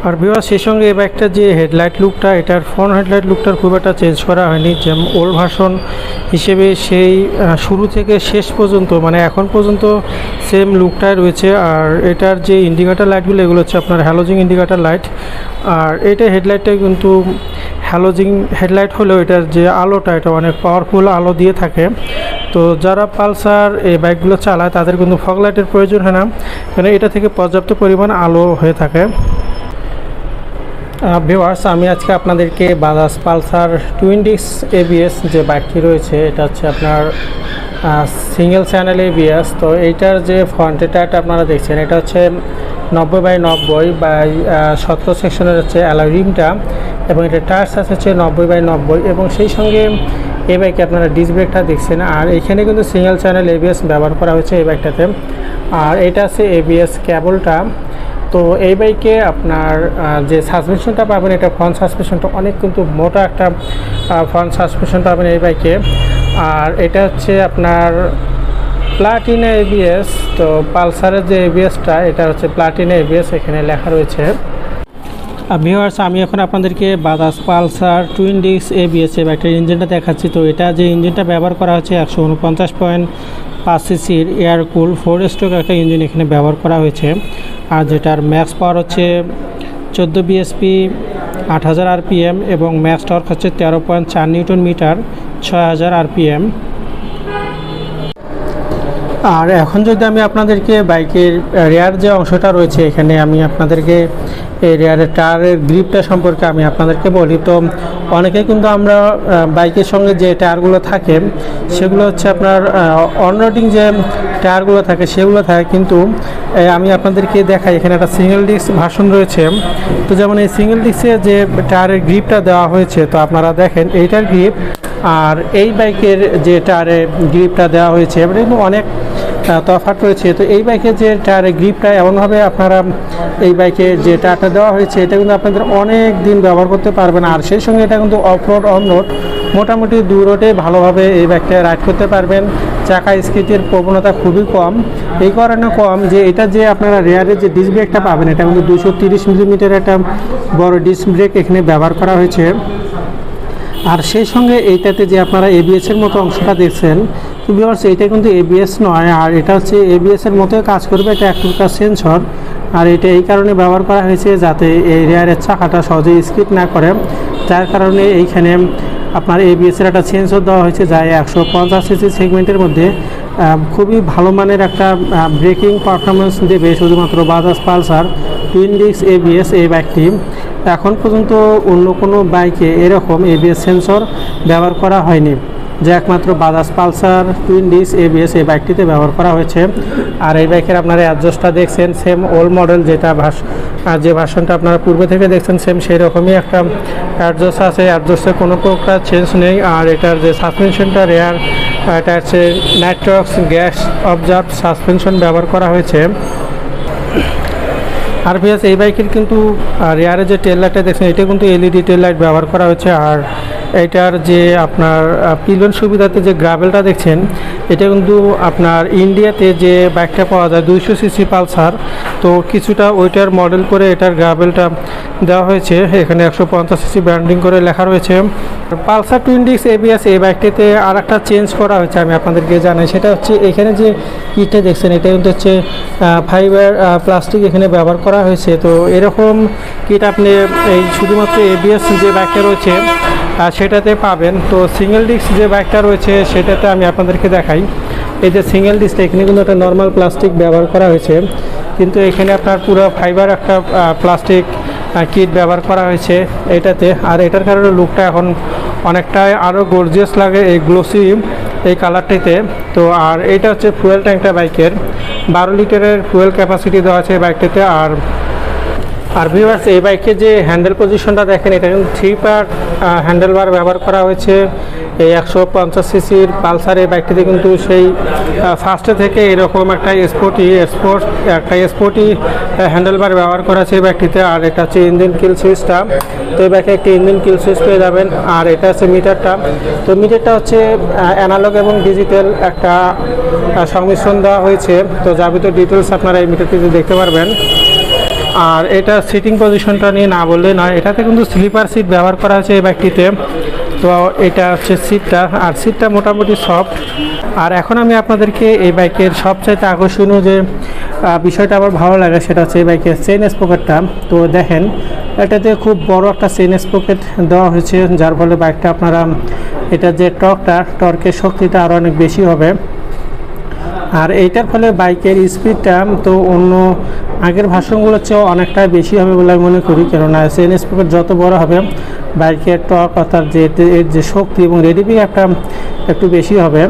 আর viewers সেই সঙ্গে এই বাইকটা যে হেডলাইট লুকটা, এটার ফ্রন্ট হেডলাইট লুকটার খুব একটা চেঞ্জ করা হয়নি। যেমন ওল্ড ভার্সন হিসেবে সেই শুরু থেকে শেষ পর্যন্ত মানে এখন পর্যন্ত সেম লুকটাই রয়েছে। আর এটার যে ইন্ডিকেটার লাইটগুলো এগুলো হচ্ছে আপনার হ্যালোজিং ইন্ডিকেটার লাইট। আর এটা হেডলাইটটা কিন্তু হ্যালোজিং হেডলাইট হলেও এটার যে আলোটা এটা অনেক পাওয়ারফুল আলো দিয়ে থাকে। তো যারা পালসার এই বাইকগুলো চালায় তাদের কিন্তু ফগ লাইটের প্রয়োজন হয় না, কারণ এটা থেকে পর্যাপ্ত পরিমাণ আলো হয়ে থাকে। ভিউয়ার্স আমি আজকে আপনাদেরকে Bajaj Pulsar twin disc ABS যে বাইকটি রয়েছে এটা হচ্ছে আপনার সিঙ্গেল চ্যানেল এবিএস। তো এইটার যে ফ্রন্টের টায়ারটা আপনারা দেখছেন এটা হচ্ছে 90/90/17 সেকশনের হচ্ছে অ্যালয় রিমটা, এবং এটা টায়ার সাইজ হচ্ছে 90/90, এবং সেই সঙ্গে এই বাইকে আপনারা ডিস্ক ব্রেকটা দেখছেন। আর এখানে কিন্তু সিঙ্গেল চ্যানেল এবিএস ব্যবহার করা হয়েছে এই বাইকটাতে। আর এটা আছে এবিএস কেবলটা। তো এই বাইকে আপনার যে সাসপেনশনটা পাবেন এটা ফ্রন্ট সাসপেনশনটা অনেক কিন্তু মোটা একটা ফ্রন্ট সাসপেনশন পাবেন এই বাইকে। আর এটা হচ্ছে আপনার প্লাটিনা এবিএস। তো পালসারের যে এবিএসটা এটা হচ্ছে প্লাটিনা এবিএস, এখানে লেখা রয়েছে। ভিউয়ার্স আমি এখন আপনাদেরকে Bajaj Pulsar twin disc ABS এই বাইকটার ইঞ্জিনটা দেখাচ্ছি। তো এটা যে ইঞ্জিনটা ব্যবহার করা হচ্ছে 149.5 সিসির এয়ার কুল 4 স্ট্রোক একটা ইঞ্জিন এখানে ব্যবহার করা হয়েছে। আর যেটার ম্যাক্স পাওয়ার হচ্ছে 14 বিএসপি 8000 আরপিএম, এবং ম্যাক্স টর্ক হচ্ছে 13.4 নিউটন মিটার 6000 আরপিএম। আর এখন যদি আমি আপনাদেরকে বাইকের রেয়ার যে অংশটা রয়েছে এখানে আমি আপনাদেরকে এই রেয়ারের টায়ারের গ্রিপটা সম্পর্কে আমি আপনাদেরকে বলি। তো অনেকে কিন্তু আমরা বাইকের সঙ্গে যে টায়ারগুলো থাকে সেগুলো হচ্ছে আপনার অনরোডিং যে টায়ারগুলো থাকে সেগুলো থাকে, কিন্তু আমি আপনাদেরকে দেখাই এখানে একটা সিঙ্গেল ডিস্ক ভার্সন রয়েছে। তো যেমন এই সিঙ্গেল ডিস্কে যে টায়ারের গ্রিপটা দেওয়া হয়েছে তো আপনারা দেখেন এইটার গ্রিপ আর এই বাইকের যে টায়ারের গ্রিপটা দেওয়া হয়েছে এবারে কিন্তু অনেক তফাৎ রয়েছে। তো এই বাইকের যে টায়ারের গ্রিপটা এমনভাবে আপনারা এই বাইকে যে টায়ারটা দেওয়া হয়েছে এটা কিন্তু আপনাদের অনেক দিন ব্যবহার করতে পারবেন। আর সেই সঙ্গে এটা কিন্তু অফ রোড অন রোড মোটামুটি 2 রোডে ভালোভাবে এই বাইকটা রাইড করতে পারবেন। চাকা স্কিটের প্রবণতা খুবই কম, এই কারণে কম যে এটা যে আপনারা রেয়ারের যে ডিস্ক ব্রেকটা পাবেন এটা কিন্তু 230 মিলিমিটার একটা বড় ডিস্ক ব্রেক এখানে ব্যবহার করা হয়েছে। আর সেই সঙ্গে এইটাতে যে আপনারা এবিএসের মতো অংশটা দেখছেন তো ভিউয়ার্স এটা কিন্তু এবিএস নয়, আর এটা হচ্ছে এবিএসের মতোই কাজ করবে, এটা একটা সেন্সর। আর এটা এই কারণে ব্যবহার করা হয়েছে যাতে এই রেয়ারের চাকাটা সহজে স্কিড না করে, যার কারণে এইখানে আপনার এবিএসের একটা সেন্সর দেওয়া হয়েছে যা 150 সিসি সেগমেন্টের মধ্যে খুবই ভালো মানের একটা ব্রেকিং পারফরমেন্স দেবে শুধুমাত্র Bajaj Pulsar twin disc ABS এই বাইকটি। এখন পর্যন্ত অন্য কোনো বাইকে এরকম এবিএস সেন্সর ব্যবহার করা হয়নি, যা একমাত্র Bajaj Pulsar twin disc ABS এই বাইকটিতে ব্যবহার করা হয়েছে। আর এই বাইকের আপনারা অ্যাডজাস্টটা দেখছেন সেম ওল্ড মডেল যেটা যে ভার্সনটা আপনারা পূর্বে থেকে দেখছেন সেম সেই রকমই একটা অ্যাডজাস্ট আছে, অ্যাডজাস্টে কোনো প্রকার চেঞ্জ নেই। আর এটার যে সাসপেনশনটা রেয়ার এটা হচ্ছে নাইট্রক্স গ্যাস অবজার্ভ সাসপেনশন ব্যবহার করা হয়েছে। আর ভিউয়ার্স এই বাইকের কিন্তু রেয়ারে যে টেল লাইটটা দেখছেন এটা কিন্তু এলইডি টেল লাইট ব্যবহার করা হয়েছে। আর এটার যে আপনার পিলন সুবিধাতে যে গ্রাভেলটা দেখছেন এটা কিন্তু আপনার ইন্ডিয়াতে যে বাইকটা পাওয়া যায় 200 সিসি পালসার, তো কিছুটা ওইটার মডেল করে এটার গ্রাভেলটা দেওয়া হয়েছে, এখানে 150 সিসি ব্র্যান্ডিং করে লেখা রয়েছে। পালসার টুইন ডিস্ক এবিএস এই বাইকটিতে আর একটা চেঞ্জ করা হয়েছে আমি আপনাদেরকে জানাই, সেটা হচ্ছে এখানে যে কিটটা দেখছেন এটা কিন্তু হচ্ছে ফাইবার প্লাস্টিক এখানে ব্যবহার করা হয়েছে। তো এরকম কিট আপনি এই শুধুমাত্র এবিএস যে বাইকটা রয়েছে সেটাতে পাবেন। তো সিঙ্গেল ডিস্ক যে বাইকটা রয়েছে সেটাতে আমি আপনাদেরকে দেখাই, এই যে সিঙ্গেল ডিস্কটা এখানে কিন্তু একটা নর্মাল প্লাস্টিক ব্যবহার করা হয়েছে, কিন্তু এখানে আপনার পুরো ফাইবার একটা প্লাস্টিক কিট ব্যবহার করা হয়েছে এটাতে। আর এটার কারণে লুকটা এখন অনেকটাই আরও গর্জিয়াস লাগে এই গ্লোসি এই কালারটিতে। তো আর এটা হচ্ছে ফুয়েল ট্যাঙ্কটা বাইকের 12 লিটারের ফুয়েল ক্যাপাসিটি দেওয়া আছে বাইকটিতে। আর ভিউয়ার্স এই বাইকের যে হ্যান্ডেল পজিশনটা দেখেন এটা কিন্তু 3 পার্ট হ্যান্ডেল বার ব্যবহার করা হয়েছে। এই 150 সিসির পালসার এই বাইকটিতে কিন্তু সেই ফার্স্টে থেকে এরকম একটা স্পোর্টি হ্যান্ডেল বার ব্যবহার করা আছে এই বাইকটিতে। আর এটা হচ্ছে ইঞ্জিন কিল সুইচটা, তো এই বাইকে একটি ইঞ্জিন কিল সুইচ পেয়ে যাবেন। আর এটা হচ্ছে মিটারটা, তো মিটারটা হচ্ছে অ্যানালগ এবং ডিজিটাল একটা সংমিশ্রণ দেওয়া হয়েছে। তো যাবতীয় ডিটেলস আপনারা এই মিটারটিতে দেখতে পারবেন। আর এটা সিটিং পজিশনটা নিয়ে না বললে নয়, এটাতে কিন্তু স্লিপার সিট ব্যবহার করা হয়েছে এই বাইকটিতে। তো এটা হচ্ছে সিটটা, আর সিটটা মোটামুটি সফট। আর এখন আমি আপনাদেরকে এই বাইকের সবচাইতে আকর্ষণীয় যে বিষয়টা আমার ভালো লাগে সেটা হচ্ছে এই বাইকের চেইন স্পকেটটা। তো দেখেন এটাতে খুব বড় একটা চেইন স্পকেট দেওয়া হয়েছে, যার ফলে বাইকটা আপনারা এটা যে টর্কের শক্তিটা আরও অনেক বেশি হবে। আর এইটার ফলে বাইকের স্পিডটা তো অন্য আগের ভার্সনগুলোর চেয়েও অনেকটা বেশি হবে বলে আমি মনে করি, কেননা চেইন স্পকেট যত বড় হবে বাইকের টর্ক অর্থাৎ যে এর যে শক্তি এবং রেডিপিং একটা একটু বেশি হবে।